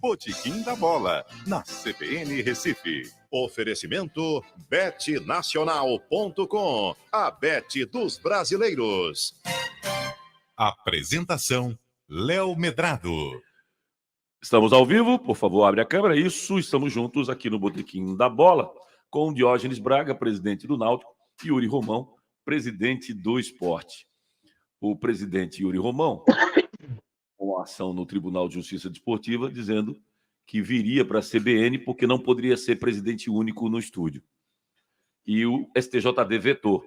Botequim da Bola, na CBN Recife. Oferecimento betnacional.com, a bet dos brasileiros. Apresentação, Léo Medrado. Estamos ao vivo, por favor, abre a câmera. Isso, estamos juntos aqui no Botequim da Bola, com Diógenes Braga, presidente do Náutico, e Yuri Romão, presidente do Sport. O presidente Yuri Romão, com a ação no Tribunal de Justiça Desportiva, dizendo que viria para a CBN porque não poderia ser presidente único no estúdio. E o STJD vetou.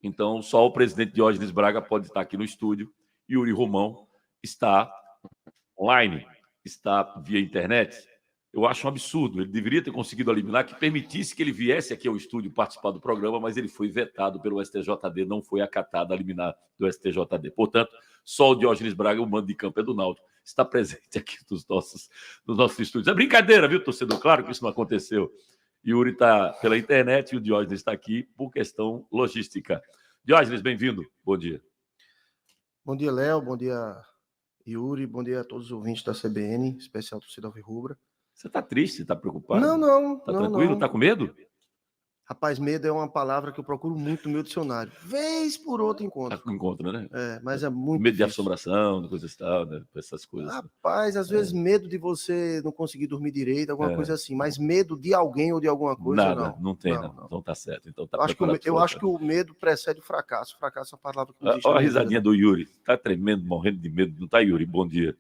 Então, só o presidente Diógenes Braga pode estar aqui no estúdio. Yuri Romão está online, está via internet. Eu acho um absurdo. Ele deveria ter conseguido a liminar que permitisse que ele viesse aqui ao estúdio participar do programa, mas ele foi vetado pelo STJD, não foi acatada a liminar do STJD. Portanto, só o Diógenes Braga, o mando de campo é do Náutico, está presente aqui nos nossos estúdios. É brincadeira, viu, torcedor? Claro que isso não aconteceu. Yuri está pela internet e o Diógenes está aqui por questão logística. Diógenes, bem-vindo. Bom dia. Bom dia, Léo. Bom dia, Yuri. Bom dia a todos os ouvintes da CBN, especial torcida alvirrubra. Você está triste? Está preocupado? Não. Está tranquilo? Está com medo? Rapaz, medo é uma palavra que eu procuro muito no meu dicionário. Vez por outra encontro. Encontra, né? Mas é muito medo de difícil. assombração, de coisas e tal, né? Essas coisas. Rapaz, às vezes medo de você não conseguir dormir direito, alguma coisa assim. Mas medo de alguém ou de alguma coisa, Nada, não tem. Então tá certo. Então tá eu acho que o medo precede o fracasso. Fracasso é uma palavra que existe. Olha a risadinha do Yuri. Tá tremendo, morrendo de medo. Não tá, Yuri? Bom dia.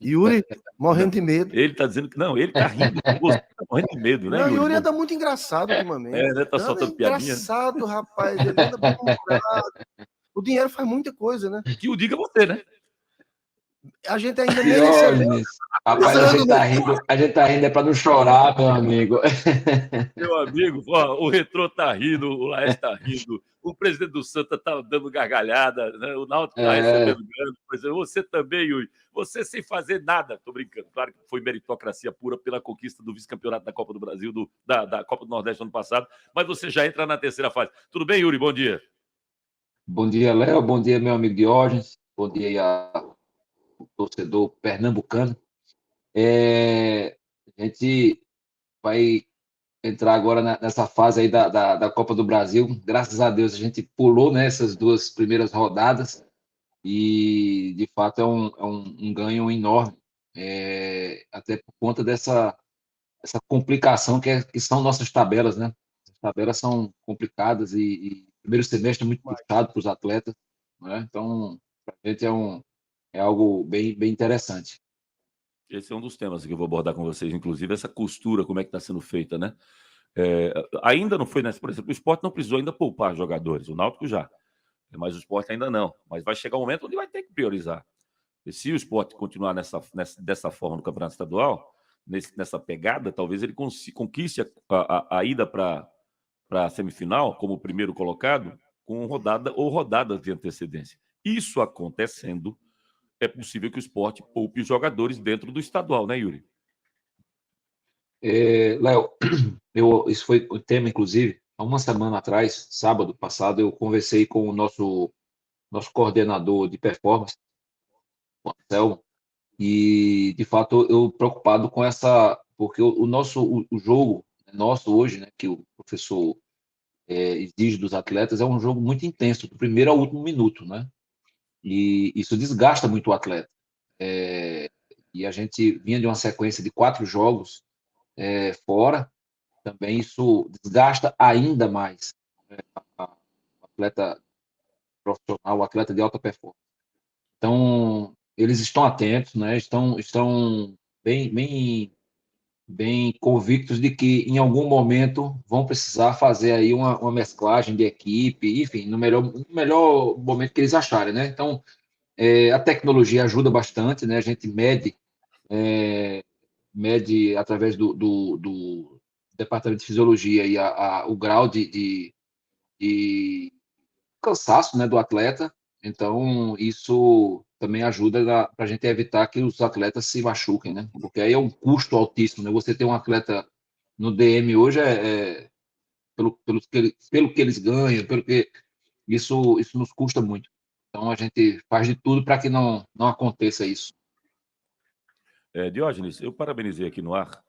Yuri, morrendo de medo. Ele tá dizendo que não, ele tá rindo. Você tá morrendo de medo, né, Yuri? Yuri anda muito engraçado ultimamente. Né? Tá soltando piadinha. Engraçado, rapaz. Ele anda bem humorado. O dinheiro faz muita coisa, né? Que o diga você, né? A gente ainda nem recebeu. Rapaz, a gente tá rindo é pra não chorar, meu amigo. Meu amigo, ó, o Retrô tá rindo, o Laércio tá rindo, o presidente do Santa tá dando gargalhada, né? O Náutico tá recebendo grana. Você também, Yuri. Você sem fazer nada. Tô brincando. Claro que foi meritocracia pura pela conquista do vice-campeonato da Copa do Brasil, da Copa do Nordeste no ano passado, mas você já entra na terceira fase. Tudo bem, Yuri? Bom dia. Bom dia, Léo. Bom dia, meu amigo Diógenes. Bom dia aí ao torcedor pernambucano. A gente vai entrar agora nessa fase aí da Copa do Brasil. Graças a Deus a gente pulou nessas duas primeiras rodadas e, de fato, é um ganho enorme, até por conta dessa complicação que são nossas tabelas, né? As tabelas são complicadas e o primeiro semestre é muito puxado para os atletas, né? Então, para a gente é algo bem, bem interessante. Esse é um dos temas que eu vou abordar com vocês, inclusive essa costura, como é que está sendo feita, né? Ainda não foi, né? Por exemplo, o Sport não precisou ainda poupar jogadores, o Náutico já, mas o Sport ainda não. Mas vai chegar um momento onde vai ter que priorizar. E se o Sport continuar dessa forma no Campeonato Estadual, nessa pegada, talvez ele conquiste a ida para a semifinal como primeiro colocado com rodadas de antecedência. Isso acontecendo, é possível que o Sport poupe os jogadores dentro do estadual, né, Yuri? Léo, isso foi o tema, inclusive, há uma semana atrás, sábado passado, eu conversei com o nosso coordenador de performance, o Anselmo, e, de fato, eu preocupado com porque o jogo nosso hoje, né, que o professor exige dos atletas, é um jogo muito intenso, do primeiro ao último minuto, né? E isso desgasta muito o atleta. E a gente vinha de uma sequência de 4 jogos fora, também isso desgasta ainda mais o atleta profissional, o atleta de alta performance. Então, eles estão atentos, né? Estão bem convictos de que em algum momento vão precisar fazer aí uma mesclagem de equipe, enfim, no melhor momento que eles acharem, né? Então, a tecnologia ajuda bastante, né? A gente mede através do Departamento de Fisiologia e o grau de cansaço, né, do atleta. Então, isso também ajuda para a gente evitar que os atletas se machuquem, né? Porque aí é um custo altíssimo, né? Você ter um atleta no DM hoje pelo que eles ganham, isso nos custa muito. Então, a gente faz de tudo para que não aconteça isso. Diógenes, eu parabenizei aqui no ar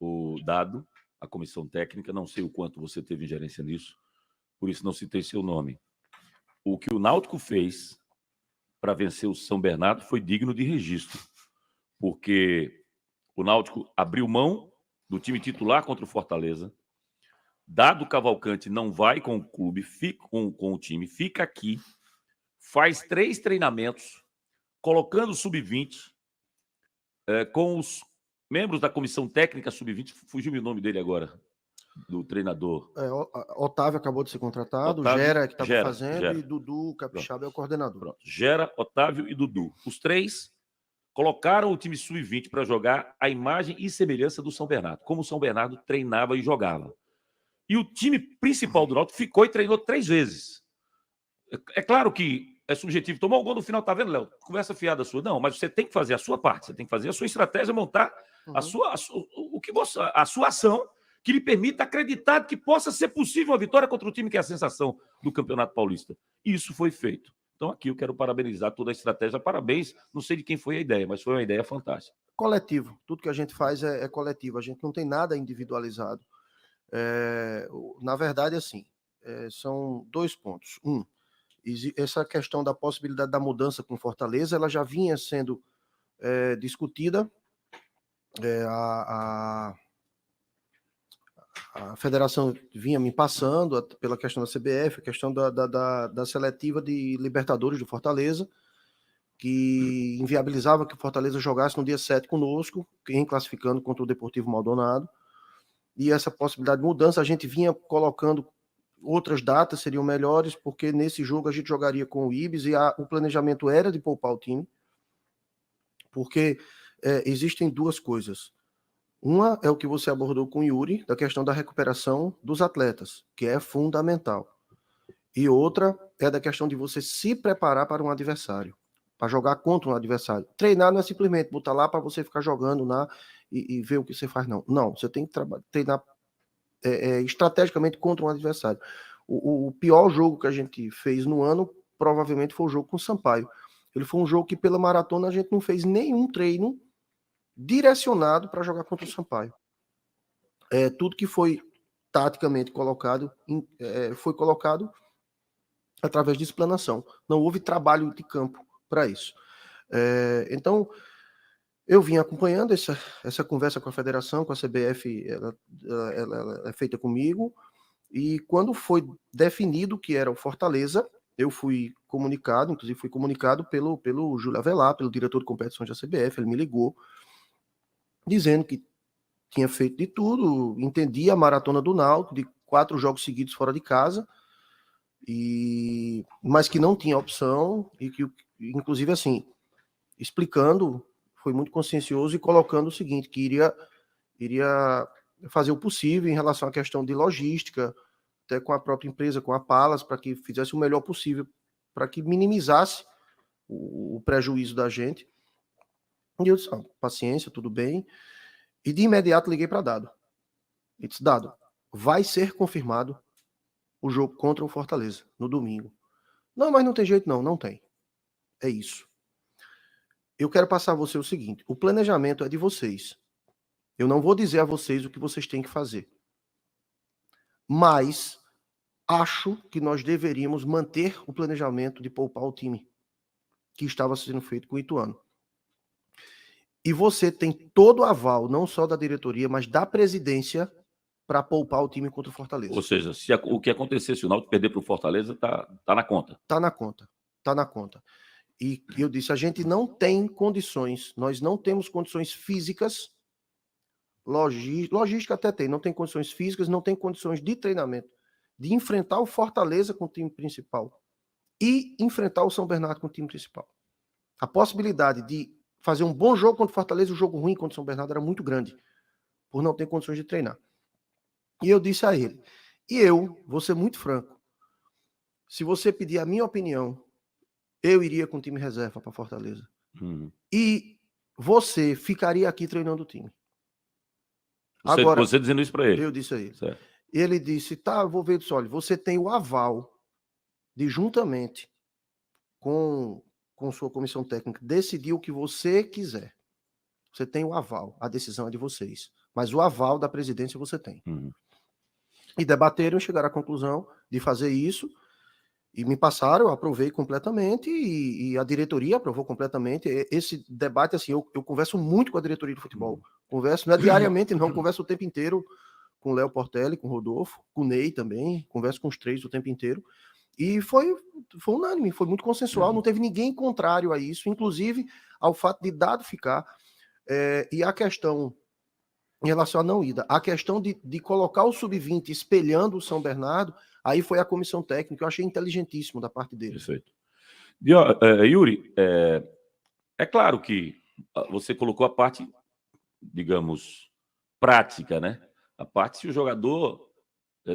o Dado, a comissão técnica, não sei o quanto você teve ingerência nisso, por isso não citei seu nome. O que o Náutico fez para vencer o São Bernardo foi digno de registro, porque o Náutico abriu mão do time titular contra o Fortaleza. Dado Cavalcante não vai com o clube, fica com o time, fica aqui, faz 3 treinamentos, colocando o sub-20, com os membros da comissão técnica sub-20, fugiu o nome dele agora, do treinador. Otávio acabou de ser contratado, Otávio, Gera que estava Gera, fazendo, Gera. e Dudu Capixaba é o coordenador. Pronto. Gera, Otávio e Dudu. Os 3 colocaram o time sub-20 para jogar a imagem e semelhança do São Bernardo, como o São Bernardo treinava e jogava. E o time principal do Náutico ficou e treinou 3 vezes. É claro que é subjetivo. Tomou um gol no final, tá vendo, Léo? Conversa fiada sua. Não, mas você tem que fazer a sua parte, você tem que fazer a sua estratégia, montar a sua ação que lhe permita acreditar que possa ser possível uma vitória contra o time que é a sensação do Campeonato Paulista. E isso foi feito. Então aqui eu quero parabenizar toda a estratégia. Parabéns, não sei de quem foi a ideia, mas foi uma ideia fantástica. Coletivo. Tudo que a gente faz é coletivo. A gente não tem nada individualizado. Na verdade, assim, são 2 pontos. Essa questão da possibilidade da mudança com Fortaleza, ela já vinha sendo discutida. A federação vinha me passando pela questão da CBF, a questão da seletiva de Libertadores do Fortaleza, que inviabilizava que o Fortaleza jogasse no dia 7 conosco, em classificando contra o Deportivo Maldonado. E essa possibilidade de mudança, a gente vinha colocando outras datas, seriam melhores, porque nesse jogo a gente jogaria com o Ibis e o planejamento era de poupar o time, porque existem 2 coisas. Uma é o que você abordou com o Yuri, da questão da recuperação dos atletas, que é fundamental. E outra é da questão de você se preparar para um adversário, para jogar contra um adversário. Treinar não é simplesmente botar lá para você ficar jogando e ver o que você faz, não. Não, você tem que treinar estrategicamente contra um adversário. O pior jogo que a gente fez no ano, provavelmente, foi o jogo com o Sampaio. Ele foi um jogo que, pela maratona, a gente não fez nenhum treino direcionado para jogar contra o Sampaio. Tudo que foi taticamente colocado, foi colocado através de explanação. Não houve trabalho de campo para isso. Então, eu vim acompanhando essa conversa com a federação, com a CBF, ela é feita comigo, e quando foi definido que era o Fortaleza, eu fui comunicado, inclusive fui comunicado pelo Júlio Avelar, pelo diretor de competições da CBF, ele me ligou, dizendo que tinha feito de tudo, entendia a maratona do Náutico, de 4 jogos seguidos fora de casa, mas que não tinha opção, e que, inclusive, assim, explicando, foi muito consciencioso e colocando o seguinte, que iria fazer o possível em relação à questão de logística, até com a própria empresa, com a Palas, para que fizesse o melhor possível, para que minimizasse o prejuízo da gente. E eu disse, paciência, tudo bem. E de imediato liguei para Dado. E disse, Dado, vai ser confirmado o jogo contra o Fortaleza, no domingo. Não, mas não tem jeito não tem. É isso. Eu quero passar a você o seguinte, o planejamento é de vocês. Eu não vou dizer a vocês o que vocês têm que fazer. Mas acho que nós deveríamos manter o planejamento de poupar o time que estava sendo feito com o Ituano. E você tem todo o aval, não só da diretoria, mas da presidência, para poupar o time contra o Fortaleza. Ou seja, o que acontecer, se o Náutico perder para o Fortaleza, tá na conta. Tá na conta. E eu disse, a gente não tem condições, nós não temos condições físicas, logística até tem, não tem condições físicas, não tem condições de treinamento, de enfrentar o Fortaleza com o time principal e enfrentar o São Bernardo com o time principal. A possibilidade de fazer um bom jogo contra o Fortaleza e um jogo ruim contra o São Bernardo era muito grande, por não ter condições de treinar. E eu disse a ele, e eu vou ser muito franco, se você pedir a minha opinião, eu iria com o time reserva para Fortaleza. E você ficaria aqui treinando o time. Agora, você dizendo isso para ele? Eu disse a ele. Certo. Ele disse, tá, eu vou ver isso, olha, você tem o aval de, juntamente com sua comissão técnica, decidir o que você quiser. Você tem o aval, a decisão é de vocês. Mas o aval da presidência você tem. E debateram e chegaram à conclusão de fazer isso. E me passaram, eu aprovei completamente e a diretoria aprovou completamente. Esse debate, assim, eu converso muito com a diretoria de futebol. Converso, não é diariamente, não, converso o tempo inteiro com o Léo Portelli, com o Rodolfo, com o Ney também, converso com os três o tempo inteiro. E foi unânime, foi muito consensual, não teve ninguém contrário a isso, inclusive ao fato de dado ficar. E a questão, em relação à não ida, a questão de colocar o sub-20 espelhando o São Bernardo, aí foi a comissão técnica, eu achei inteligentíssimo da parte deles. Perfeito. Yuri, é claro que você colocou a parte, digamos, prática, né? A parte se o jogador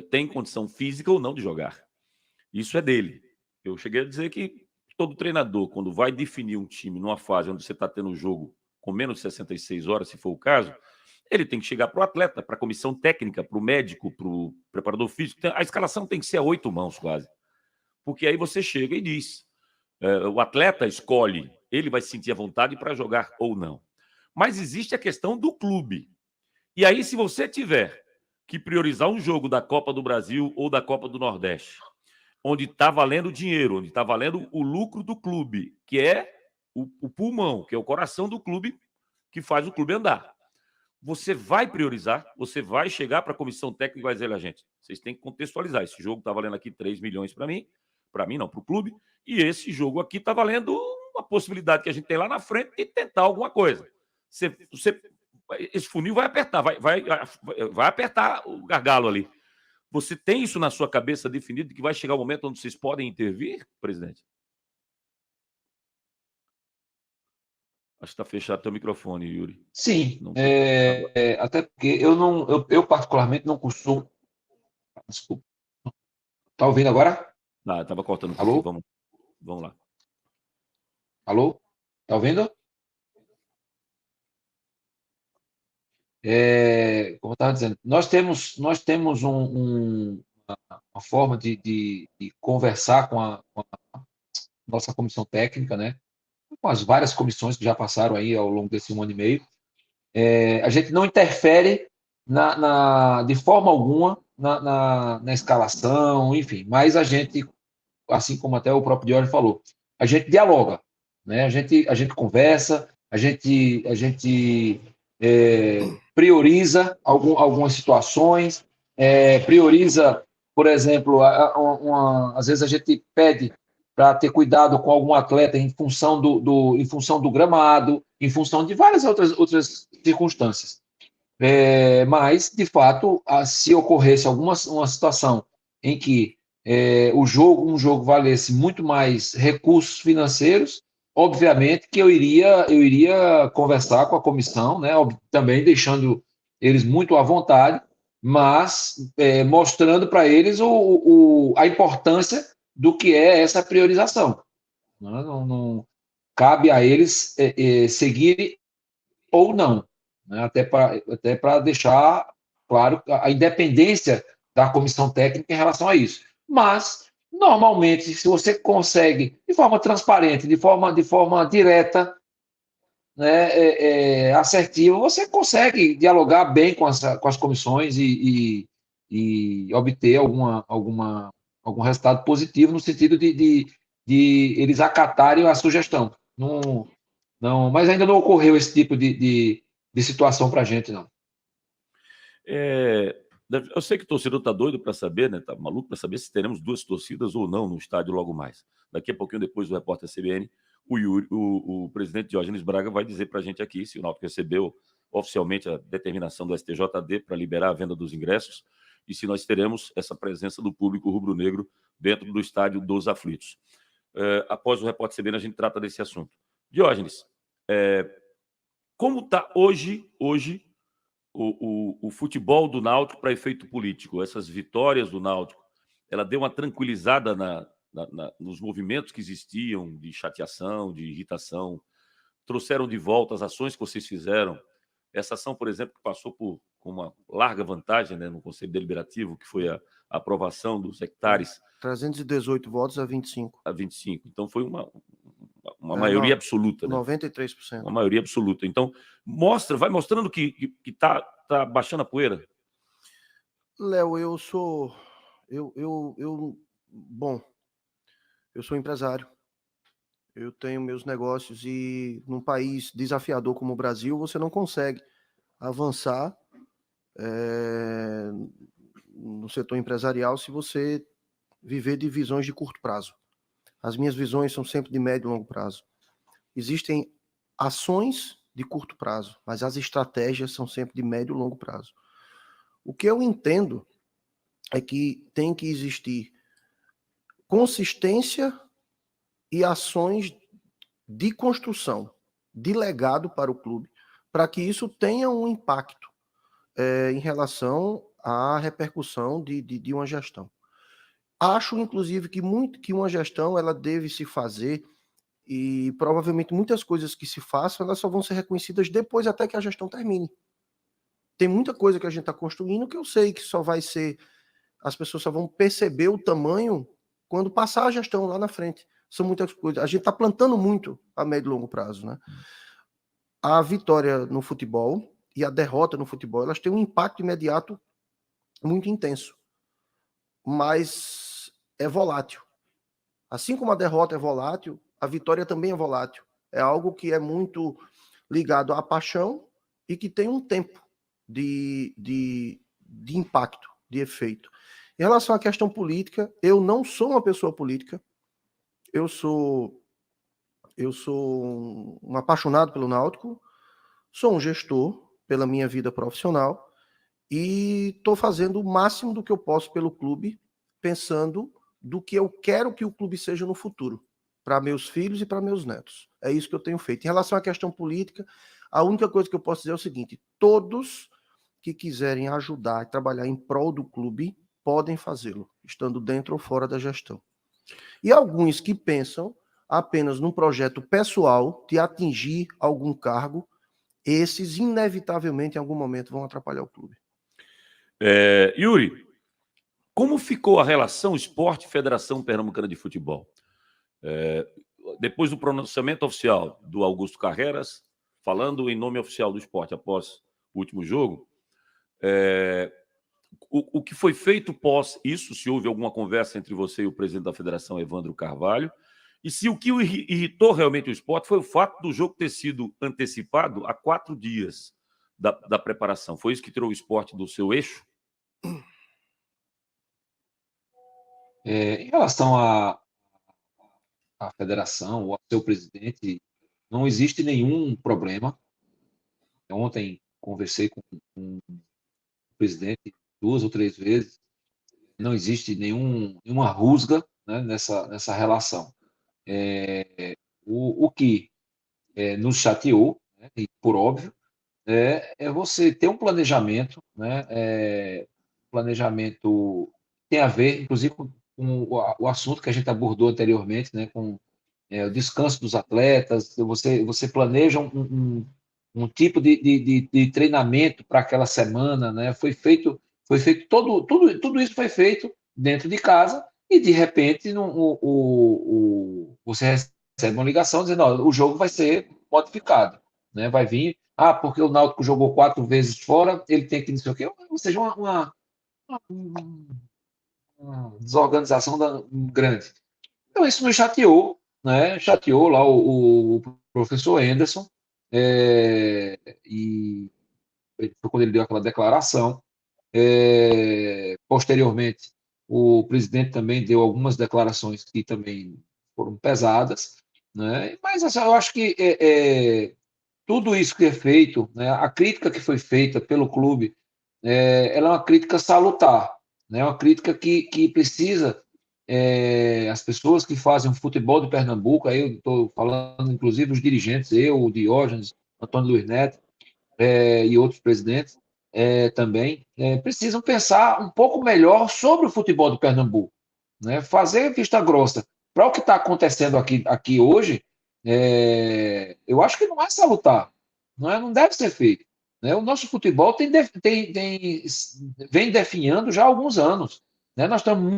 tem condição física ou não de jogar. Isso é dele. Eu cheguei a dizer que todo treinador, quando vai definir um time numa fase onde você está tendo um jogo com menos de 66 horas, se for o caso, ele tem que chegar para o atleta, para a comissão técnica, para o médico, para o preparador físico. A escalação tem que ser a 8 mãos, quase. Porque aí você chega e diz, o atleta escolhe, ele vai se sentir à vontade para jogar ou não. Mas existe a questão do clube. E aí, se você tiver que priorizar um jogo da Copa do Brasil ou da Copa do Nordeste, onde está valendo dinheiro, onde está valendo o lucro do clube, que é o pulmão, que é o coração do clube, que faz o clube andar. Você vai priorizar, você vai chegar para a comissão técnica e vai dizer, gente, vocês têm que contextualizar. Esse jogo está valendo aqui 3 milhões para mim não, para o clube, e esse jogo aqui está valendo uma possibilidade que a gente tem lá na frente de tentar alguma coisa. Esse funil vai apertar, vai apertar o gargalo ali. Você tem isso na sua cabeça definido de que vai chegar o momento onde vocês podem intervir, presidente? Acho que está fechado teu microfone, Yuri. Sim, até porque eu particularmente não costumo... Desculpa. Está ouvindo agora? Estava cortando um Alô? pouquinho. Vamos lá. Alô? Está ouvindo? Como eu estava dizendo, nós temos uma forma de conversar com a nossa comissão técnica, né? Com as várias comissões que já passaram aí ao longo desse 1 ano e meio. A gente não interfere de forma alguma na escalação, enfim, mas a gente, assim como até o próprio Diógenes falou, a gente dialoga, né? A gente conversa, a gente prioriza algumas situações, prioriza, por exemplo, às vezes a gente pede para ter cuidado com algum atleta em função em função do gramado, em função de várias outras circunstâncias. Mas, de fato, se ocorresse uma situação em que um jogo valesse muito mais recursos financeiros, obviamente que eu iria conversar com a comissão, né, também deixando eles muito à vontade, mas mostrando para eles a importância do que é essa priorização. Não cabe a eles seguirem ou não, né, até para deixar claro a independência da comissão técnica em relação a isso. Mas, normalmente, se você consegue, de forma transparente, de forma direta, né, assertiva, você consegue dialogar bem com as comissões e obter algum resultado positivo no sentido de eles acatarem a sugestão. Mas ainda não ocorreu esse tipo de situação para a gente, não. Eu sei que o torcedor está doido para saber, né? Está maluco para saber se teremos 2 torcidas ou não no estádio logo mais. Daqui a pouquinho, depois do repórter CBN, o presidente Diógenes Braga vai dizer para a gente aqui se o Náutico recebeu oficialmente a determinação do STJD para liberar a venda dos ingressos e se nós teremos essa presença do público rubro-negro dentro do estádio dos Aflitos. Após o repórter CBN, a gente trata desse assunto. Diógenes, como está hoje o futebol do Náutico para efeito político? Essas vitórias do Náutico, ela deu uma tranquilizada nos movimentos que existiam de chateação, de irritação, trouxeram de volta as ações que vocês fizeram. Essa ação, por exemplo, que passou com uma larga vantagem, né, no Conselho Deliberativo, que foi a aprovação dos hectares. 318 votos a 25. A 25. Então foi uma uma maioria absoluta, né? 93%. Uma maioria absoluta. Então, vai mostrando que tá baixando a poeira. Léo, eu sou empresário. Eu tenho meus negócios e num país desafiador como o Brasil, você não consegue avançar no setor empresarial se você viver de visões de curto prazo. As minhas visões são sempre de médio e longo prazo. Existem ações de curto prazo, mas as estratégias são sempre de médio e longo prazo. O que eu entendo é que tem que existir consistência e ações de construção, de legado para o clube, para que isso tenha um impacto em relação à repercussão de uma gestão. Acho, inclusive, que uma gestão ela deve se fazer e provavelmente muitas coisas que se façam elas só vão ser reconhecidas depois até que a gestão termine. Tem muita coisa que a gente está construindo que eu sei que só vai ser... As pessoas só vão perceber o tamanho quando passar a gestão lá na frente. São muitas coisas. A gente está plantando muito a médio e longo prazo, né? A vitória no futebol e a derrota no futebol, elas têm um impacto imediato muito intenso. Mas é volátil. Assim como a derrota é volátil, a vitória também é volátil. É algo que é muito ligado à paixão e que tem um tempo de impacto, de efeito. Em relação à questão política, eu não sou uma pessoa política. Eu sou um apaixonado pelo Náutico, sou um gestor pela minha vida profissional e estou fazendo o máximo do que eu posso pelo clube, pensando do que eu quero que o clube seja no futuro, para meus filhos e para meus netos. É isso que eu tenho feito. Em relação à questão política, a única coisa que eu posso dizer é o seguinte: todos que quiserem ajudar e trabalhar em prol do clube podem fazê-lo, estando dentro ou fora da gestão. E alguns que pensam apenas num projeto pessoal de atingir algum cargo, esses inevitavelmente em algum momento vão atrapalhar o clube. Yuri, como ficou a relação Sport Federação Pernambucana de Futebol? Depois do pronunciamento oficial do Augusto Carreras, falando em nome oficial do esporte após o último jogo, o que foi feito pós isso, se houve alguma conversa entre você e o presidente da federação, Evandro Carvalho, e se o que irritou realmente o esporte foi o fato do jogo ter sido antecipado há 4 dias da preparação. Foi isso que tirou o esporte do seu eixo? Em relação à federação ou ao seu presidente, não existe nenhum problema. Ontem conversei com o presidente 2 ou 3 vezes. Não existe nenhuma rusga, né, nessa relação. O que nos chateou, né, e por óbvio, é você ter um planejamento, né, planejamento tem a ver, inclusive, com o assunto que a gente abordou anteriormente, né, com o descanso dos atletas. Você planeja um tipo de treinamento para aquela semana, né? Foi feito tudo isso foi feito dentro de casa e de repente você recebe uma ligação dizendo: ó, o jogo vai ser modificado, né? Vai vir, porque o Náutico jogou 4 vezes fora, ele tem que não sei o quê, ou seja, uma desorganização grande. Então isso me chateou, né? Chateou lá o professor Anderson, e foi quando ele deu aquela declaração. Posteriormente, o presidente também deu algumas declarações que também foram pesadas, né? Mas assim, eu acho que tudo isso que é feito, né, a crítica que foi feita pelo clube, ela é uma crítica salutar, né? Uma crítica que precisa, as pessoas que fazem o futebol de Pernambuco, aí eu estou falando inclusive os dirigentes, o Diógenes, Antônio Luiz Neto, e outros presidentes também, precisam pensar um pouco melhor sobre o futebol de Pernambuco, né? Fazer vista grossa para o que está acontecendo aqui hoje. Eu acho que não é salutar, não deve ser feito, né? O nosso futebol vem definhando já há alguns anos, né? Nós estamos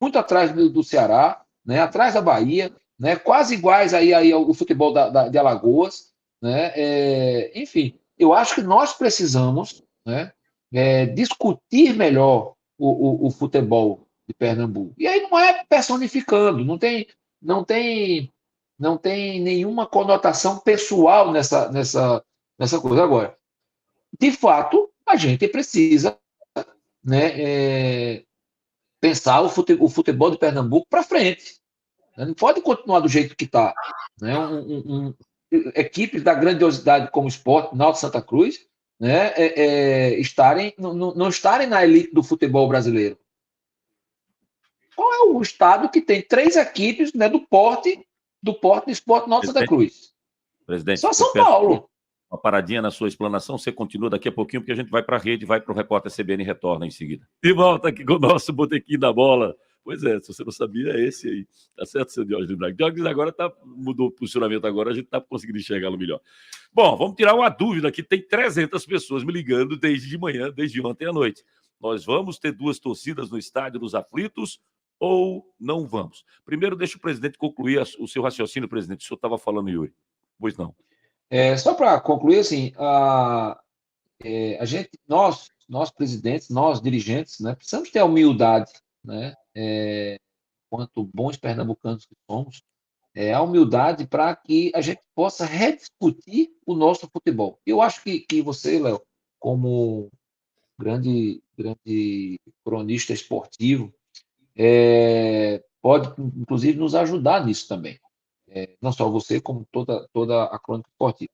muito atrás do Ceará, né? Atrás da Bahia, né? Quase iguais aí ao futebol de Alagoas, né? Enfim, eu acho que nós precisamos, né, discutir melhor o futebol de Pernambuco. E aí não é personificando, não tem, não tem nenhuma conotação pessoal nessa coisa. Agora, de fato, a gente precisa, né, pensar o futebol de Pernambuco para frente. Não pode continuar do jeito que está. Né? Equipes da grandiosidade como o Sport, Náutico, Santa Cruz, né, não estarem na elite do futebol brasileiro. Qual é o estado que tem 3 equipes, né, do porte do Sport, Náutico, Santa Cruz? Presidente, Só São Paulo. Uma paradinha na sua explanação, você continua daqui a pouquinho, porque a gente vai para a rede, vai para o Repórter CBN e retorna em seguida. E volta aqui com o nosso Botequim da Bola. Pois é, se você não sabia, é esse aí. Tá certo, seu Diógenes Braga? Diógenes agora mudou o posicionamento agora, a gente está conseguindo enxergá-lo melhor. Bom, vamos tirar uma dúvida aqui. Tem 300 pessoas me ligando desde de manhã, desde ontem à noite. Nós vamos ter 2 torcidas no Estádio dos Aflitos ou não vamos? Primeiro, deixa o presidente concluir o seu raciocínio, presidente. O senhor estava falando, Yuri. Pois não. Só para concluir, assim, nós presidentes, nós dirigentes, né, precisamos ter a humildade, né, quanto bons pernambucanos que somos, a humildade para que a gente possa rediscutir o nosso futebol. Eu acho que você, Léo, como grande cronista esportivo, pode, inclusive, nos ajudar nisso também. Não só você, como toda a crônica esportiva.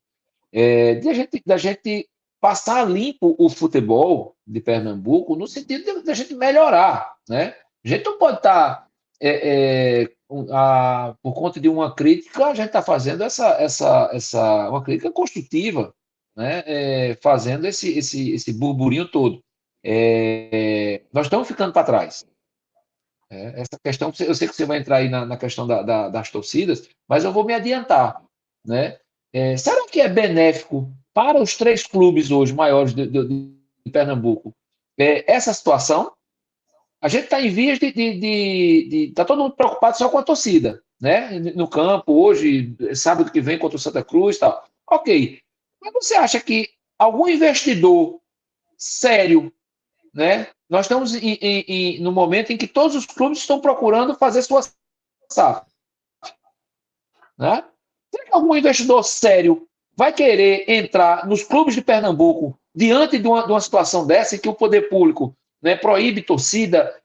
Da gente passar limpo o futebol de Pernambuco no sentido de a gente melhorar, né? A gente não pode estar, por conta de uma crítica, a gente está fazendo uma crítica construtiva, né? Fazendo esse burburinho todo. Nós estamos ficando para trás. Essa questão, eu sei que você vai entrar aí na questão das torcidas, mas eu vou me adiantar, né? Será que é benéfico para os 3 clubes hoje maiores de Pernambuco essa situação? A gente está em vias está todo mundo preocupado só com a torcida, né? No campo, hoje, sábado que vem contra o Santa Cruz e tal. Ok. Mas você acha que algum investidor sério, né? Nós estamos no momento em que todos os clubes estão procurando fazer sua SAF, né? Será que algum investidor sério vai querer entrar nos clubes de Pernambuco diante de uma situação dessa em que o poder público, né, proíbe torcida,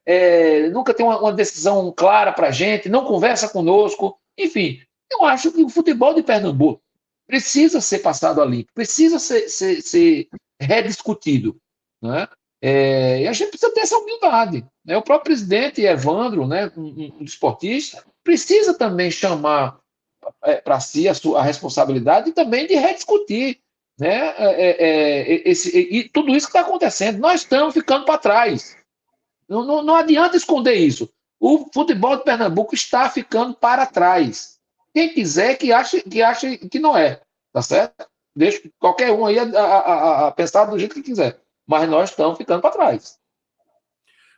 nunca tem uma decisão clara para a gente, não conversa conosco? Enfim, eu acho que o futebol de Pernambuco precisa ser passado a limpo, precisa ser rediscutido, né? E a gente precisa ter essa humildade, né? O próprio presidente Evandro, né, um desportista, precisa também chamar para si a responsabilidade e também de rediscutir, né, e tudo isso que está acontecendo. Nós estamos ficando para trás. Não adianta esconder isso. O futebol de Pernambuco está ficando para trás. Quem quiser que ache que não é, tá certo? Deixa qualquer um aí a pensar do jeito que quiser. Mas nós estamos ficando para trás.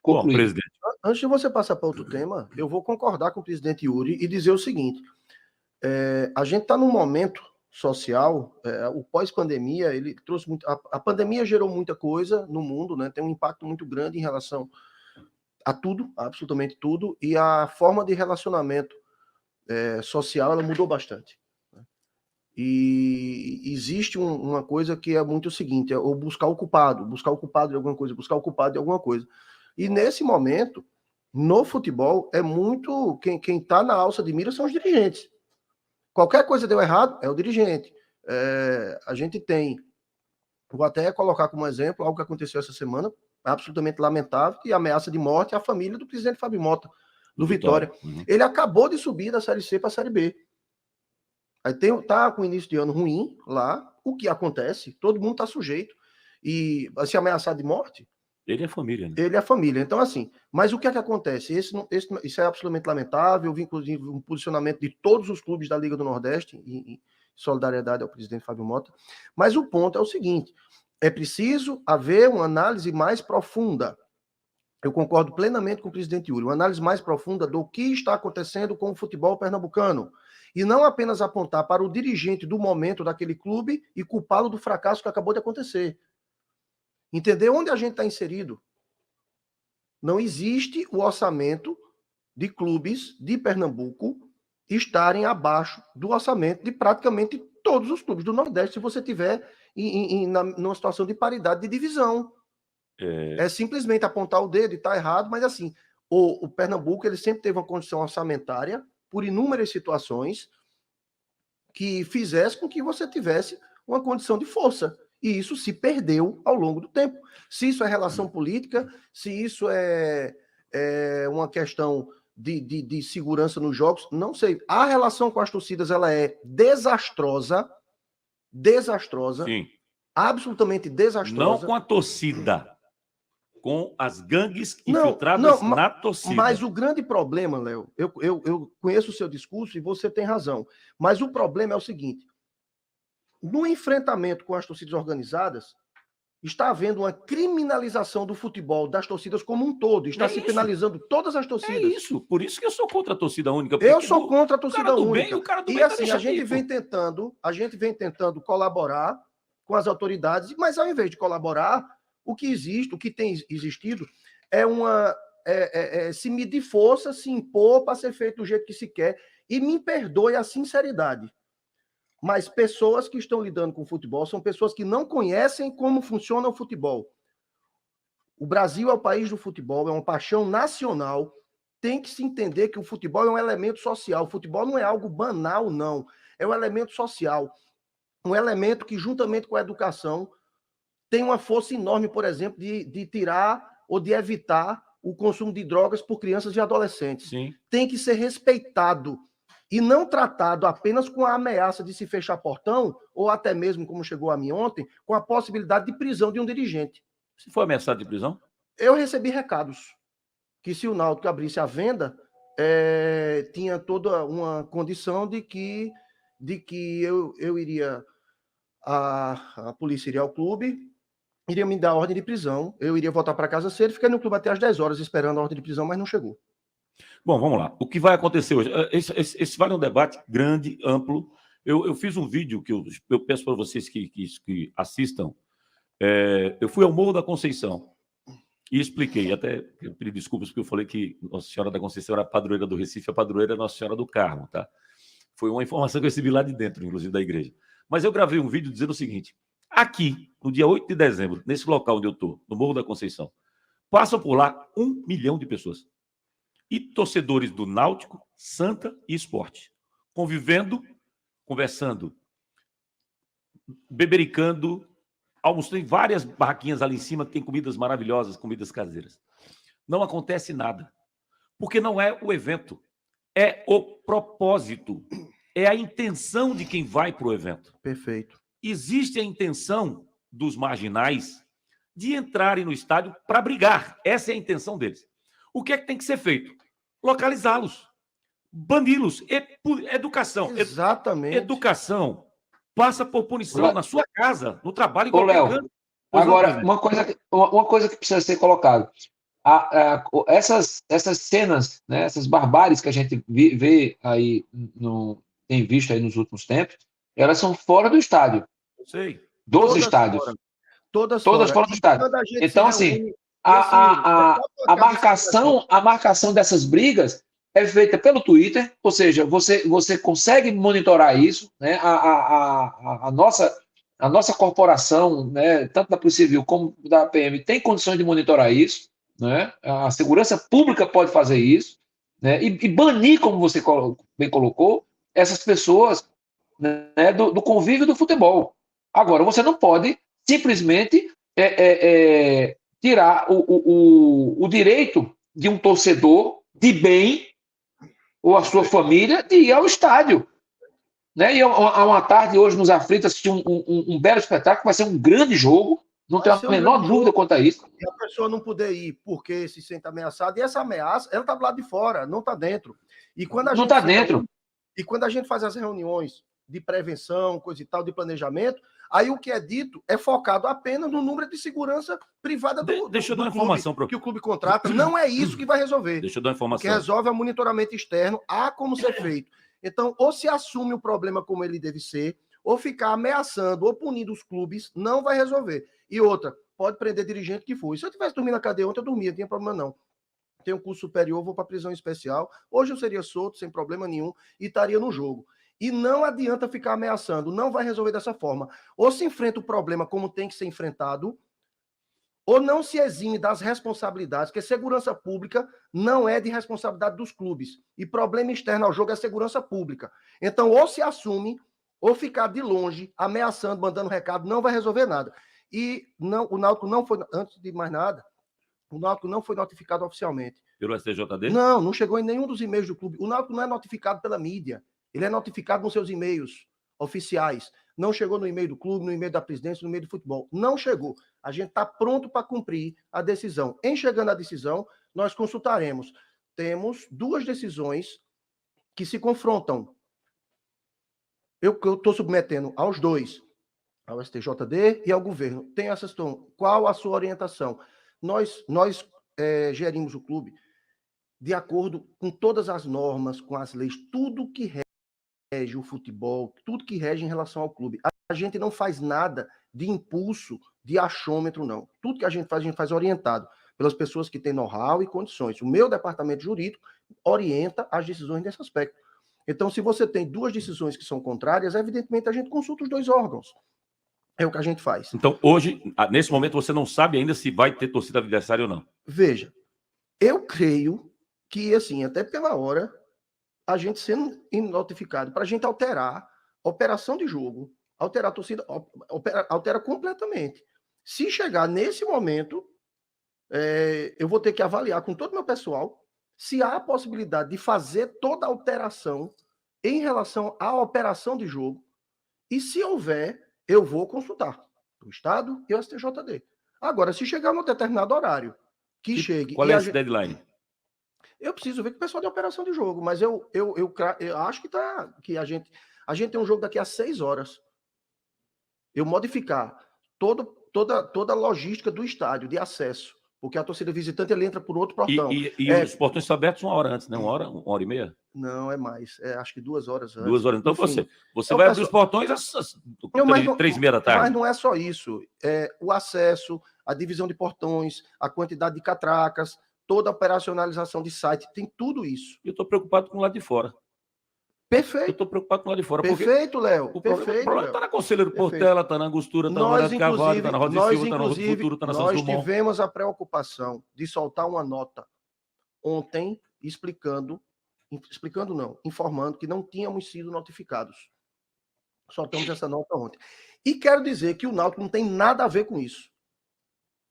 Bom, presidente. Antes de você passar para outro tema, eu vou concordar com o presidente Yuri e dizer o seguinte: a gente está num momento social, o pós-pandemia, ele trouxe muito. A pandemia gerou muita coisa no mundo, né? Tem um impacto muito grande em relação a tudo, absolutamente tudo, e a forma de relacionamento social ela mudou bastante. E existe uma coisa que é muito o seguinte: o buscar o culpado de alguma coisa, buscar o culpado de alguma coisa. E nesse momento, no futebol, é muito. Quem está na alça de mira são os dirigentes. Qualquer coisa deu errado, é o dirigente. A gente tem. Vou até colocar como exemplo algo que aconteceu essa semana, absolutamente lamentável, e ameaça de morte à família do presidente Fábio Mota, do Vitória. Uhum. Ele acabou de subir da Série C para a Série B. Aí tá com o início de ano ruim lá. O que acontece? Todo mundo está sujeito. E se ameaçar de morte. Ele é família, né? Ele é família. Então, assim, mas o que é que acontece? Isso é absolutamente lamentável. Eu vi, inclusive, um posicionamento de todos os clubes da Liga do Nordeste, em solidariedade ao presidente Fábio Mota. Mas o ponto é o seguinte: é preciso haver uma análise mais profunda. Eu concordo plenamente com o presidente Yuri. Uma análise mais profunda do que está acontecendo com o futebol pernambucano. E não apenas apontar para o dirigente do momento daquele clube e culpá-lo do fracasso que acabou de acontecer. Entender onde a gente está inserido. Não existe o orçamento de clubes de Pernambuco estarem abaixo do orçamento de praticamente todos os clubes do Nordeste, se você tiver numa situação de paridade de divisão. É simplesmente apontar o dedo e tá errado, mas assim, o Pernambuco ele sempre teve uma condição orçamentária por inúmeras situações que fizesse com que você tivesse uma condição de força. E isso se perdeu ao longo do tempo. Se isso é relação política, se isso é uma questão de segurança nos jogos, não sei. A relação com as torcidas ela é desastrosa, Sim. absolutamente desastrosa. Não com a torcida, com as gangues infiltradas na torcida. Mas o grande problema, Léo, eu conheço o seu discurso e você tem razão, mas o problema é o seguinte, no enfrentamento com as torcidas organizadas, está havendo uma criminalização do futebol, das torcidas como um todo, está se penalizando todas as torcidas. É isso, por isso que eu sou contra a torcida única. Eu sou contra a torcida única. O cara do bem e assim, a gente vem tentando colaborar com as autoridades, mas ao invés de colaborar, o que existe, o que tem existido é se medir força, se impor para ser feito do jeito que se quer. E me perdoe a sinceridade, mas pessoas que estão lidando com o futebol são pessoas que não conhecem como funciona o futebol. O Brasil é o país do futebol, é uma paixão nacional. Tem que se entender que o futebol é um elemento social. O futebol não é algo banal, não. É um elemento social. Um elemento que, juntamente com a educação, tem uma força enorme, por exemplo, de tirar ou de evitar o consumo de drogas por crianças e adolescentes. Sim. Tem que ser respeitado e não tratado apenas com a ameaça de se fechar portão, ou até mesmo, como chegou a mim ontem, com a possibilidade de prisão de um dirigente. Você foi ameaçado de prisão? Eu recebi recados que se o Náutico abrisse a venda, tinha toda uma condição de que eu iria, a polícia iria ao clube, iria me dar a ordem de prisão, eu iria voltar para casa cedo, fiquei no clube até às 10 horas esperando a ordem de prisão, mas não chegou. Bom, vamos lá. O que vai acontecer hoje? Esse vale um debate grande, amplo. Eu fiz um vídeo que eu peço para vocês que assistam. Eu fui ao Morro da Conceição e expliquei, até eu pedi desculpas porque eu falei que Nossa Senhora da Conceição era a padroeira do Recife, a padroeira é Nossa Senhora do Carmo, tá? Foi uma informação que eu recebi lá de dentro, inclusive da igreja. Mas eu gravei um vídeo dizendo o seguinte: aqui, no dia 8 de dezembro, nesse local onde eu estou, no Morro da Conceição, passam por lá 1 milhão de pessoas. E torcedores do Náutico, Santa e Sport, convivendo, conversando, bebericando, almoçando em várias barraquinhas ali em cima, que tem comidas maravilhosas, comidas caseiras. Não acontece nada, porque não é o evento, é o propósito, é a intenção de quem vai para o evento. Perfeito. Existe a intenção dos marginais de entrarem no estádio para brigar. Essa é a intenção deles. O que é que tem que ser feito? Localizá-los, bani-los. Educação. Exatamente. Educação passa por punição na sua casa, no trabalho. Ô, Léo, agora, uma coisa que precisa ser colocada. Essas cenas, né, essas barbáries que a gente vê aí, tem visto aí nos últimos tempos, elas são fora do estádio. Sei. Dos estádios. Fora. Todas fora do estádio. Então, assim, a marcação dessas brigas é feita pelo Twitter, ou seja, você consegue monitorar isso, né? A nossa corporação, né, tanto da Polícia Civil como da PM, tem condições de monitorar isso, né? A segurança pública pode fazer isso, né? E banir, como você bem colocou, essas pessoas, né, do convívio do futebol. Agora, você não pode simplesmente tirar o direito de um torcedor de bem ou a sua família de ir ao estádio. Né? E há uma tarde hoje nos Aflitos assistir um belo espetáculo, vai ser um grande jogo, não tenho a menor dúvida quanto a isso. E a pessoa não poder ir porque se sente ameaçada, e essa ameaça, ela está do lado de fora, não está dentro. E quando a não está dentro. E quando a gente faz as reuniões de prevenção, coisa e tal, de planejamento, Aí o que é dito é focado apenas no número de segurança privada Deixa eu dar uma clube, informação que o clube contrata. Não é isso que vai resolver. Deixa eu dar uma O que informação. resolve é o monitoramento externo, há como ser feito. Então, ou se assume o problema como ele deve ser, ou ficar ameaçando ou punindo os clubes, não vai resolver. E outra, pode prender dirigente que foi. Se eu tivesse dormindo na cadeia ontem, eu dormia, não tinha problema não. Tenho um curso superior, vou para prisão especial. Hoje eu seria solto, sem problema nenhum, e estaria no jogo. E não adianta ficar ameaçando, não vai resolver dessa forma. Ou se enfrenta o problema como tem que ser enfrentado, ou não se exime das responsabilidades, porque segurança pública não é de responsabilidade dos clubes. E problema externo ao jogo é segurança pública. Então, ou se assume, ou ficar de longe, ameaçando, mandando recado, não vai resolver nada. E não, o Náutico não foi, antes de mais nada, o Náutico não foi notificado oficialmente. Pelo STJD? Não chegou em nenhum dos e-mails do clube. O Náutico não é notificado pela mídia. Ele é notificado nos seus e-mails oficiais. Não chegou no e-mail do clube, no e-mail da presidência, no e-mail do futebol. Não chegou. A gente está pronto para cumprir a decisão. Em chegando à decisão, nós consultaremos. Temos duas decisões que se confrontam. Eu estou submetendo aos dois, ao STJD e ao governo. Tem essa questão. Qual a sua orientação? Nós gerimos o clube de acordo com todas as normas, com as leis, tudo que rege o futebol, tudo que rege em relação ao clube. A gente não faz nada de impulso, de achômetro, não. Tudo que a gente faz orientado pelas pessoas que têm know-how e condições. O meu departamento jurídico orienta as decisões nesse aspecto. Então, se você tem duas decisões que são contrárias, evidentemente a gente consulta os dois órgãos. É o que a gente faz. Então, hoje, nesse momento, você não sabe ainda se vai ter torcida adversária ou não. Veja, eu creio que, assim, até pela hora, a gente sendo notificado para a gente alterar a operação de jogo, alterar a torcida, altera completamente. Se chegar nesse momento, eu vou ter que avaliar com todo o meu pessoal se há a possibilidade de fazer toda a alteração em relação à operação de jogo, e se houver, eu vou consultar o Estado e o STJD. Agora, se chegar num determinado horário, que chegue... Qual é esse deadline? Eu preciso ver com o pessoal de operação de jogo, mas eu acho que a gente tem um jogo daqui a 6 horas. Eu modificar toda a logística do estádio de acesso, porque a torcida visitante ele entra por outro portão. E os portões estão abertos 1 hora antes, né? 1 hora e meia? Não, é mais. Acho que 2 horas antes. 2 horas. Então Enfim, você vai abrir os portões às 3h30 da tarde. Mas não é só isso. O acesso, a divisão de portões, a quantidade de catracas, toda a operacionalização de site, tem tudo isso. Eu estou preocupado com o lado de fora. Perfeito. Eu estou preocupado com o lado de fora. Perfeito, Léo. O problema está na Conselheiro Portela, está na Angostura, está na Moura de Carvalho, está na Roda de Silva, está na Roda do Futuro, está na Santos Dumont. Nós tivemos a preocupação de soltar uma nota ontem informando que não tínhamos sido notificados. Soltamos essa nota ontem. E quero dizer que o Náutico não tem nada a ver com isso.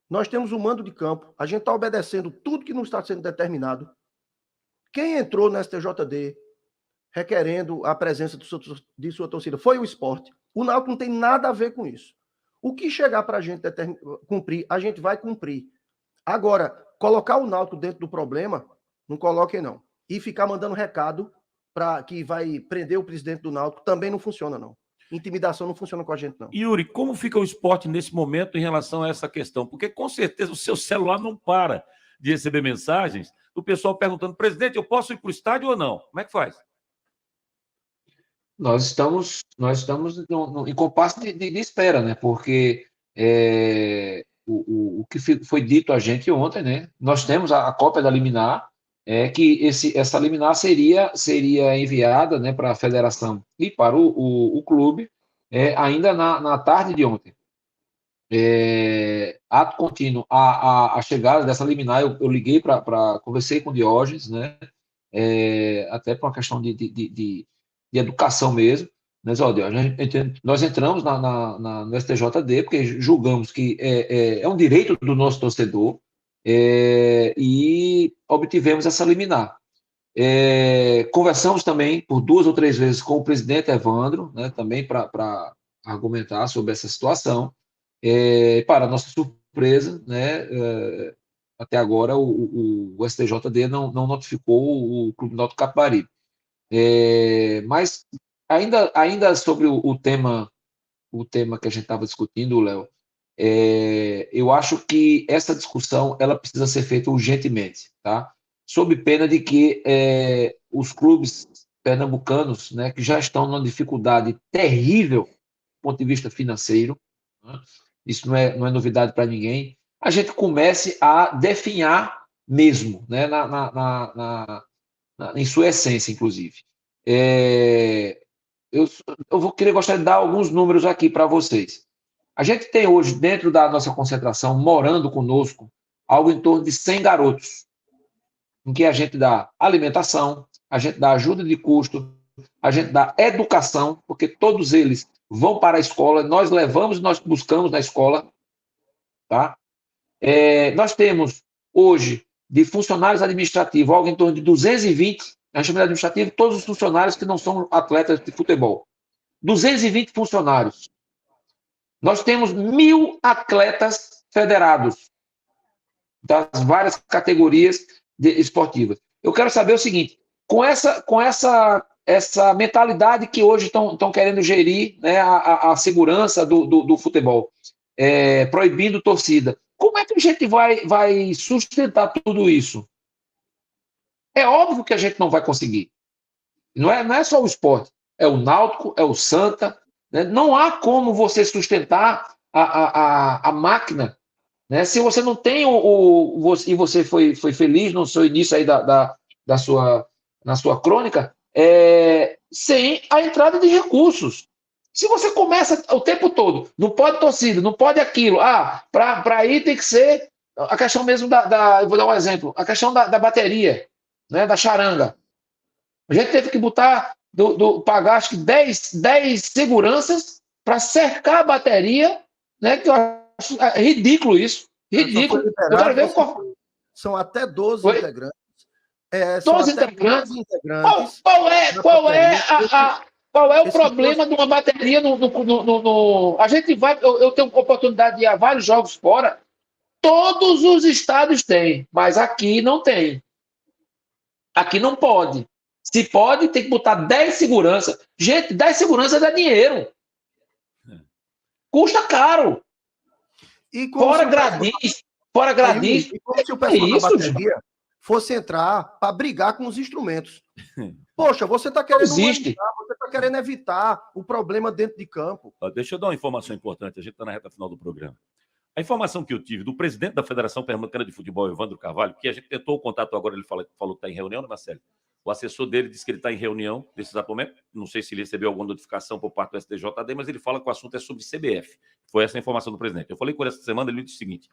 Nós temos um mando de campo, a gente está obedecendo tudo que não está sendo determinado. Quem entrou no STJD requerendo a presença de sua torcida foi o Sport. O Náutico não tem nada a ver com isso. O que chegar para a gente cumprir, a gente vai cumprir. Agora, colocar o Náutico dentro do problema, não coloquem não. E ficar mandando recado para que vai prender o presidente do Náutico também não funciona não. Intimidação não funciona com a gente, não. Yuri, como fica o esporte nesse momento em relação a essa questão? Porque, com certeza, o seu celular não para de receber mensagens do pessoal perguntando, presidente, eu posso ir para o estádio ou não? Como é que faz? Nós estamos em compasso de espera, né? Porque o que foi dito a gente ontem, né? Nós temos a cópia da liminar, que essa liminar seria enviada, né, para a federação e para o clube ainda na tarde de ontem. Ato contínuo a chegada dessa liminar, eu liguei conversei com o Diógenes, né, até por uma questão de educação mesmo, mas olha, nós entramos no STJD porque julgamos que é um direito do nosso torcedor, e obtivemos essa liminar. Conversamos também por 2 ou 3 vezes com o presidente Evandro, né, também para argumentar sobre essa situação. Para nossa surpresa, né, até agora o STJD não notificou o Clube Náutico Capibaribe. Mas ainda sobre o tema o tema que a gente estava discutindo, Léo, eu acho que essa discussão ela precisa ser feita urgentemente, tá? Sob pena de que os clubes pernambucanos, né, que já estão numa dificuldade terrível do ponto de vista financeiro, né, isso não é novidade para ninguém, a gente comece a definhar mesmo, né, em sua essência, inclusive. Gostaria de dar alguns números aqui para vocês. A gente tem hoje, dentro da nossa concentração, morando conosco, algo em torno de 100 garotos, em que a gente dá alimentação, a gente dá ajuda de custo, a gente dá educação, porque todos eles vão para a escola, nós levamos, nós buscamos na escola, tá? Nós temos hoje, de funcionários administrativos, algo em torno de 220, a gente chama de administrativo, todos os funcionários que não são atletas de futebol. 220 funcionários. Nós temos 1.000 atletas federados das várias categorias esportivas. Eu quero saber o seguinte, com essa mentalidade que hoje estão querendo gerir, né, a segurança do futebol, proibindo torcida, como é que a gente vai sustentar tudo isso? É óbvio que a gente não vai conseguir. Não é só o esporte, é o Náutico, é o Santa, né? Não há como você sustentar a máquina, né? Se você não tem e você foi feliz no seu início aí na sua crônica, sem a entrada de recursos. Se você começa o tempo todo, não pode torcida, não pode aquilo, para ir tem que ser a questão mesmo eu vou dar um exemplo, a questão da bateria, né, da charanga. A gente teve que pagar acho que 10 seguranças para cercar a bateria, né, que eu acho ridículo isso. Ridículo. Eu quero ver são até 12 Oi? integrantes. 12 integrantes. Qual é o problema de uma bateria a gente vai, eu tenho oportunidade de ir a vários jogos fora, todos os estados têm, mas aqui não tem. Aqui não pode. Se pode, tem que botar 10 seguranças. Gente, 10 seguranças dá dinheiro. Custa caro. E fora gradins. E como se o pessoal da bateria fosse entrar para brigar com os instrumentos. Poxa, você está querendo evitar o problema dentro de campo. Deixa eu dar uma informação importante, a gente está na reta final do programa. A informação que eu tive do presidente da Federação Pernambucana de Futebol, Evandro Carvalho, que a gente tentou o contato agora, ele falou que está em reunião, né, Marcelo? O assessor dele disse que ele está em reunião nesse exato momento. Não sei se ele recebeu alguma notificação por parte do STJD, mas ele fala que o assunto é sobre CBF. Foi essa a informação do presidente. Eu falei com ele essa semana, ele disse o seguinte: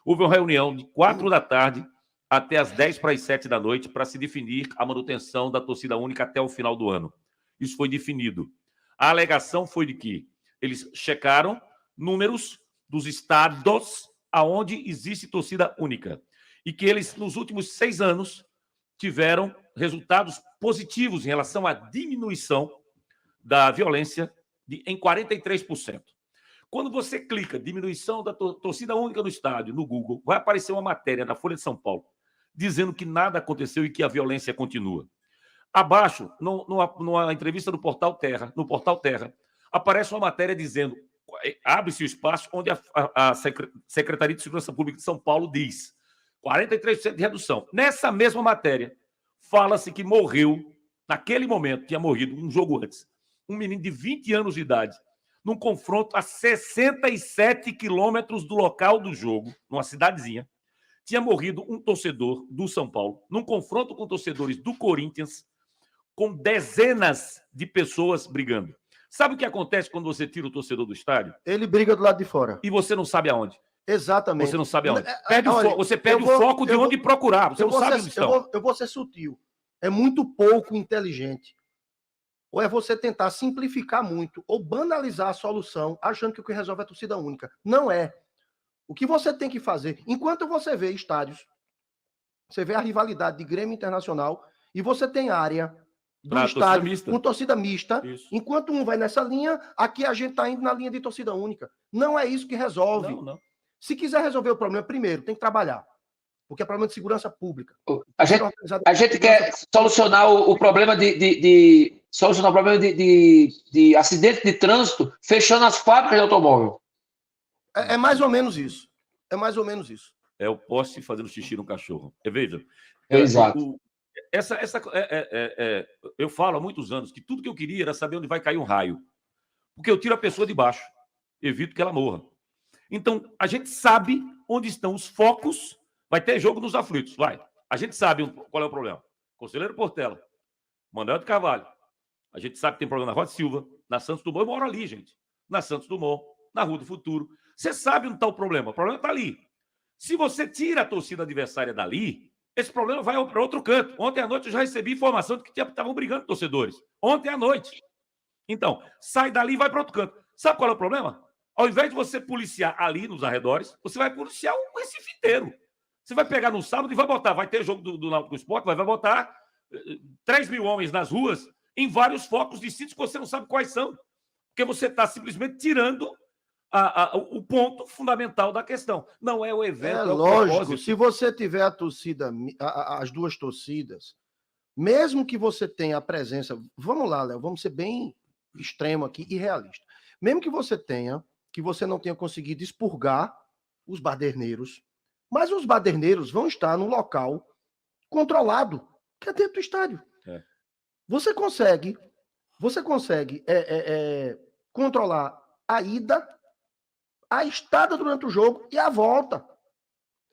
houve uma reunião de 4 da tarde até as 10 para as 7 da noite para se definir a manutenção da torcida única até o final do ano. Isso foi definido. A alegação foi de que eles checaram números dos estados aonde existe torcida única e que eles, nos últimos 6 anos, tiveram resultados positivos em relação à diminuição da violência em 43%. Quando você clica diminuição da torcida única no estádio, no Google, vai aparecer uma matéria na Folha de São Paulo dizendo que nada aconteceu e que a violência continua. Abaixo, numa entrevista no Portal Terra, aparece uma matéria dizendo, abre-se o espaço onde a Secretaria de Segurança Pública de São Paulo diz 43% de redução. Nessa mesma matéria, fala-se que morreu, naquele momento, tinha morrido um jogo antes, um menino de 20 anos de idade, num confronto a 67 quilômetros do local do jogo, numa cidadezinha. Tinha morrido um torcedor do São Paulo, num confronto com torcedores do Corinthians, com dezenas de pessoas brigando. Sabe o que acontece quando você tira o torcedor do estádio? Ele briga do lado de fora. E você não sabe aonde. Exatamente. Você não sabe aonde. Você perde o foco de onde procurar. Você não sabe onde estão. Eu vou ser sutil. É muito pouco inteligente. Ou é você tentar simplificar muito, ou banalizar a solução, achando que o que resolve é a torcida única. Não é. O que você tem que fazer, enquanto você vê estádios, você vê a rivalidade de Grêmio Internacional, e você tem área do estádio com torcida mista, isso. Enquanto um vai nessa linha, aqui a gente está indo na linha de torcida única. Não é isso que resolve. Não. Se quiser resolver o problema, primeiro, tem que trabalhar. Porque é problema de segurança pública. A gente quer solucionar o problema de solucionar o problema de acidente de trânsito fechando as fábricas de automóvel. É mais ou menos isso. É mais ou menos isso. É o poste fazendo xixi no cachorro. Veja. Exato. Eu falo há muitos anos que tudo que eu queria era saber onde vai cair um raio. Porque eu tiro a pessoa de baixo. Evito que ela morra. Então, a gente sabe onde estão os focos. Vai ter jogo nos aflitos, vai. A gente sabe qual é o problema. Conselheiro Portela, Manuel de Carvalho. A gente sabe que tem problema na Roda Silva, na Santos Dumont. Eu moro ali, gente. Na Santos Dumont, na Rua do Futuro. Você sabe onde está o problema. O problema está ali. Se você tira a torcida adversária dali, esse problema vai para outro canto. Ontem à noite eu já recebi informação de que estavam brigando torcedores. Ontem à noite. Então, sai dali e vai para outro canto. Sabe qual é o problema? Ao invés de você policiar ali nos arredores, você vai policiar o Recife inteiro. Você vai pegar no sábado e vai botar, vai ter jogo do Náutico Sport, vai botar 3 mil homens nas ruas em vários focos distintos que você não sabe quais são. Porque você está simplesmente tirando o ponto fundamental da questão. Não é o evento, é o lógico. propósito. Se você tiver a torcida, as duas torcidas, mesmo que você tenha a presença... Vamos lá, Léo, vamos ser bem extremo aqui e realista. Mesmo que você não tenha conseguido expurgar os baderneiros, mas os baderneiros vão estar num local controlado, que é dentro do estádio. É. Você consegue controlar a ida, a estada durante o jogo e a volta.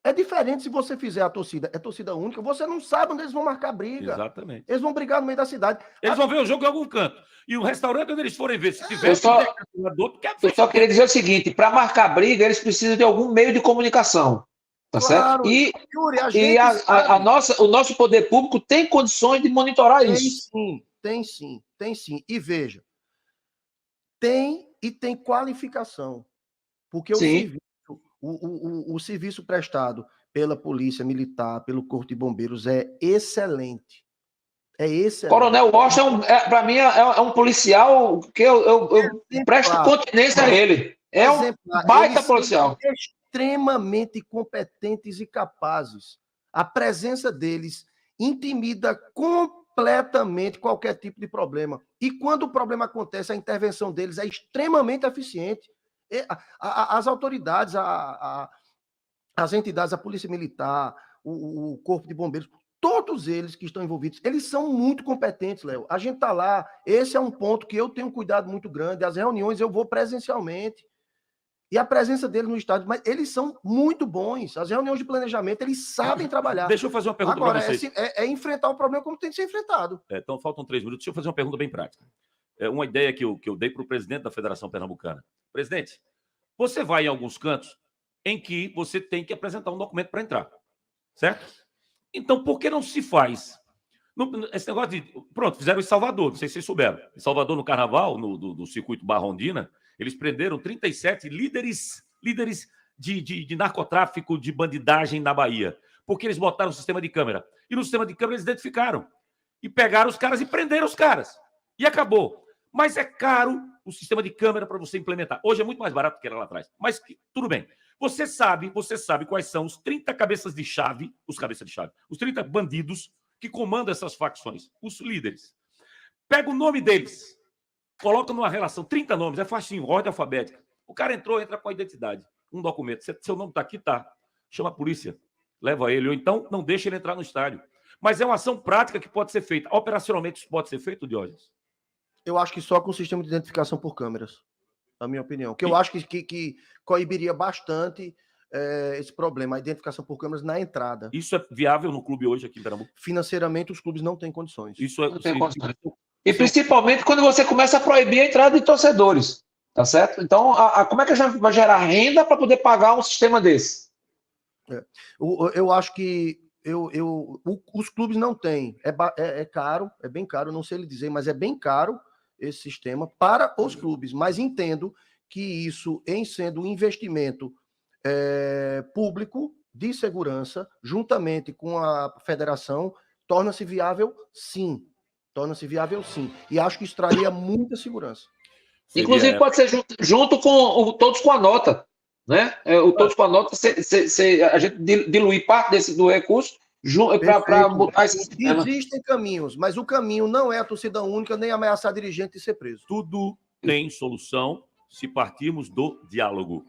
É diferente se você fizer a torcida, é torcida única, você não sabe onde eles vão marcar briga. Exatamente. Eles vão brigar no meio da cidade. Eles vão ver o jogo em algum canto. E o restaurante onde eles forem ver, se tiver... Eu só queria dizer o seguinte, para marcar briga, eles precisam de algum meio de comunicação. Tá certo? E, Yuri, o nosso poder público tem condições de monitorar isso. Tem sim. E veja, tem qualificação. Porque o serviço prestado pela Polícia Militar, pelo Corpo de Bombeiros é excelente. É excelente. Coronel Washington, para mim, é um policial que eu presto continência a ele. É um baita policial. Extremamente competentes e capazes. A presença deles intimida completamente qualquer tipo de problema. E quando o problema acontece, a intervenção deles é extremamente eficiente. As autoridades, as entidades, a Polícia Militar, o Corpo de Bombeiros, todos eles que estão envolvidos, eles são muito competentes, Léo. A gente está lá, esse é um ponto que eu tenho um cuidado muito grande. As reuniões eu vou presencialmente. E a presença deles no estádio, mas eles são muito bons. As reuniões de planejamento, eles sabem trabalhar. Deixa eu fazer uma pergunta para vocês. É enfrentar o problema como tem que ser enfrentado. Então, faltam 3 minutos. Deixa eu fazer uma pergunta bem prática. Uma ideia que eu dei para o presidente da Federação Pernambucana. Presidente, você vai em alguns cantos em que você tem que apresentar um documento para entrar, certo? Então, por que não se faz? Esse negócio de... Pronto, fizeram em Salvador, não sei se vocês souberam. Em Salvador, no Carnaval, do circuito Barrondina, eles prenderam 37 líderes de narcotráfico, de bandidagem na Bahia, porque eles botaram o sistema de câmera. E no sistema de câmera eles identificaram. E pegaram os caras e prenderam os caras. E acabou. Mas é caro o sistema de câmera para você implementar. Hoje é muito mais barato do que era lá atrás. Mas tudo bem. Você sabe quais são os 30 cabeças de chave, os 30 bandidos que comandam essas facções, os líderes. Pega o nome deles. Coloca numa relação, 30 nomes, é facinho, ordem alfabética. O cara entra com a identidade, um documento. Seu nome está aqui, tá. Chama a polícia, leva ele, ou então não deixa ele entrar no estádio. Mas é uma ação prática que pode ser feita. Operacionalmente, isso pode ser feito, Diógenes? Eu acho que só com o sistema de identificação por câmeras, na minha opinião. Que eu acho que coibiria bastante esse problema, a identificação por câmeras na entrada. Isso é viável no clube hoje aqui em Pernambuco? Financeiramente, os clubes não têm condições. Isso é... Não tem condições. E principalmente quando você começa a proibir a entrada de torcedores, tá certo? Então, como é que a gente vai gerar renda para poder pagar um sistema desse? Eu acho que os clubes não têm. É caro, é bem caro, não sei lhe dizer, mas é bem caro esse sistema para os clubes. Mas entendo que isso, em sendo um investimento público de segurança, juntamente com a federação, torna-se viável, sim. E acho que isso traria muita segurança. Inclusive, pode ser junto com o Todos com a Nota. Né? O Todos com a Nota, a gente diluir parte do recurso Para botar esse sistema. Existem caminhos, mas o caminho não é a torcida única, nem ameaçar dirigente de ser preso. Tudo tem solução se partirmos do diálogo.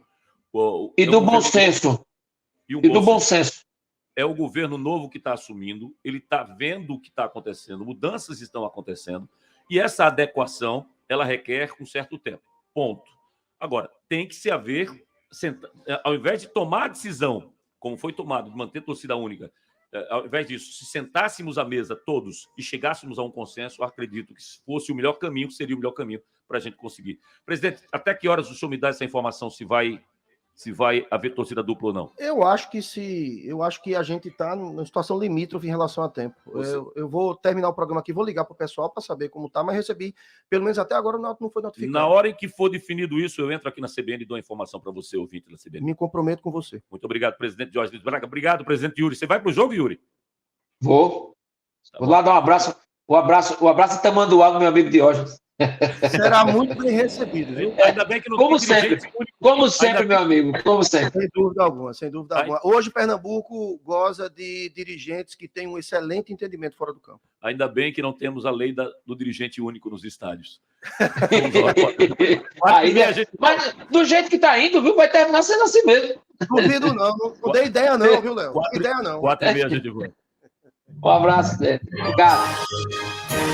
E do bom senso. E do bom senso. É o governo novo que está assumindo, ele está vendo o que está acontecendo, mudanças estão acontecendo, e essa adequação, ela requer um certo tempo. Ponto. Agora, tem que se haver, ao invés de tomar a decisão, como foi tomado, de manter torcida única, ao invés disso, se sentássemos à mesa todos e chegássemos a um consenso, eu acredito que se fosse o melhor caminho, seria o melhor caminho para a gente conseguir. Presidente, até que horas o senhor me dá essa informação, se vai haver torcida dupla ou não? Eu acho que a gente está numa situação limítrofe em relação a tempo. Eu vou terminar o programa aqui, vou ligar para o pessoal para saber como está, mas recebi, pelo menos até agora, não foi notificado. Na hora em que for definido isso, eu entro aqui na CBN e dou a informação para você, ouvinte da CBN. Me comprometo com você. Muito obrigado, presidente Diógenes Braga. Obrigado, presidente Yuri. Você vai para o jogo, Yuri? Vou. Vou lá dar um abraço. O abraço de tamanduá no meu amigo Diógenes. Será muito bem recebido, viu? Ainda bem que não Como tem sempre, como sempre, meu amigo, como sempre. Sem dúvida alguma, sem dúvida alguma. Hoje, Pernambuco goza de dirigentes que têm um excelente entendimento fora do campo. Ainda bem que não temos a lei do dirigente único nos estádios. Mas do jeito que está indo, viu, vai terminar sendo assim mesmo. Duvido não, não dei ideia não, viu, Léo? Ideia não. 4h30 a gente volta. Um abraço, Obrigado.